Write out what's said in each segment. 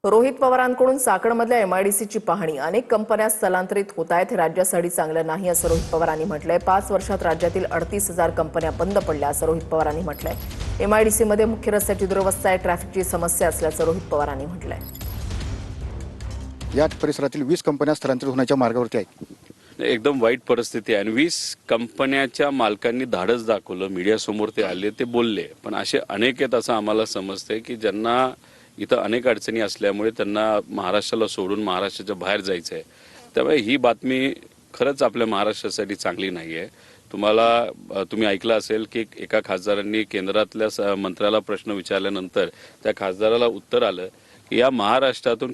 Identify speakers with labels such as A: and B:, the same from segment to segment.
A: रोहित पवारांकडून चाकणमधल्या एमआयडीसीची पाहणी. अनेक कंपन्या स्थलांतरित होत आहेत, हे राज्यासाठी चांगलं नाही असं रोहित पवारांनी म्हटलंय. 5 वर्षात राज्यातील 38,000 कंपन्या बंद पडल्या असं रोहित पवारांनी म्हटलंय. एमआयडीसीमध्ये मुख्य रस्त्याची दुरवस्था आहे, ट्रॅफिकची समस्या असल्याचं रोहित पवारांनी म्हटलंय.
B: या परिसरातील 20 कंपन्या स्थलांतरित होण्याच्या मार्गावरती आहेत.
C: एकदम वाईट परिस्थिती आहे आणि 20 कंपन्याच्या मालकांनी धाडस दाखवलं, मीडियासमोर ते आले, ते बोलले. पण असे अनेक आहेत असं आम्हाला समजतंय की ज्यांना इथं अनेक अडचणी असल्यामुळे त्यांना महाराष्ट्राला सोडून महाराष्ट्राच्या बाहेर जायचं आहे. त्यामुळे ही बातमी खरंच आपल्या महाराष्ट्रासाठी चांगली नाही आहे. तुम्ही ऐकलं असेल की एका खासदारांनी केंद्रातल्या मंत्र्याला प्रश्न विचारल्यानंतर त्या खासदाराला उत्तर आलं की या महाराष्ट्रातून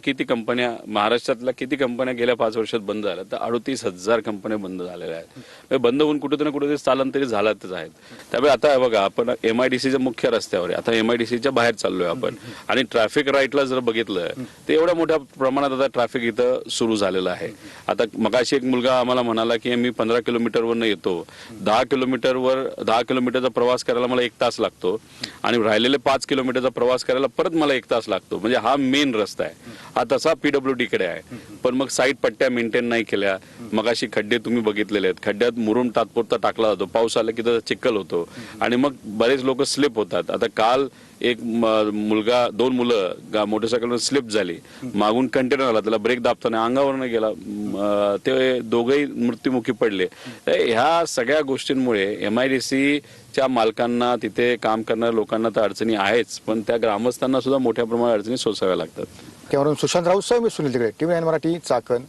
C: महाराष्ट्रातल्या किती कंपन्या गेल्या 5 वर्षात बंद झाल्या, तर 38,000 कंपन्या बंद झालेल्या आहेत. बंद होऊन कुठे ना कुठे स्थलांतरित झाल्यातच आहेत. त्यामुळे आता बघा, आपण एमआयडीसीच्या मुख्य रस्त्यावर आहे, आता एमआयडीसीच्या बाहेर चाललोय आपण, आणि ट्रॅफिक राईटला जर बघितलं तर एवढ्या मोठ्या प्रमाणात आता ट्रॅफिक इथं सुरू झालेलं आहे. आता मगाशी एक मुलगा आम्हाला म्हणाला की मी 15 किलोमीटरवरनं येतो, 10 किलोमीटरचा प्रवास करायला मला 1 तास लागतो आणि राहिलेले 5 किलोमीटरचा प्रवास करायला परत मला 1 तास लागतो. म्हणजे हा मेन रस्ता आहे, हा तसा पीडब्ल्यूडी कडे आहे. पण मग साईड पट्ट्या मेंटेन नाही केल्या. मगाशी खड्डे तुम्ही बघितलेले आहेत, खड्ड्यात मुरुम तात्पुरता टाकला जातो, पाऊस आला की त्याचा चिखल होतो आणि मग बरेच लोक स्लिप होतात. आता काल एक दोन मुलं मोटरसायकलवर स्लिप झाली, मागून कंटेनर आला, त्याला ब्रेक दाबताना अंगावरनं गेला, ते दोघंही मृत्युमुखी पडले. ह्या सगळ्या गोष्टींमुळे एमआयडीसीच्या मालकांना, तिथे काम करणाऱ्या लोकांना तर अडचणी आहेच, पण त्या ग्रामस्थांना सुद्धा मोठ्या प्रमाणात अडचणी सोसाव्या लागतात.
B: कॅमेरामन सुशांत राऊत सह मी सुनील तिकडे, TV9 मराठी, चाकण.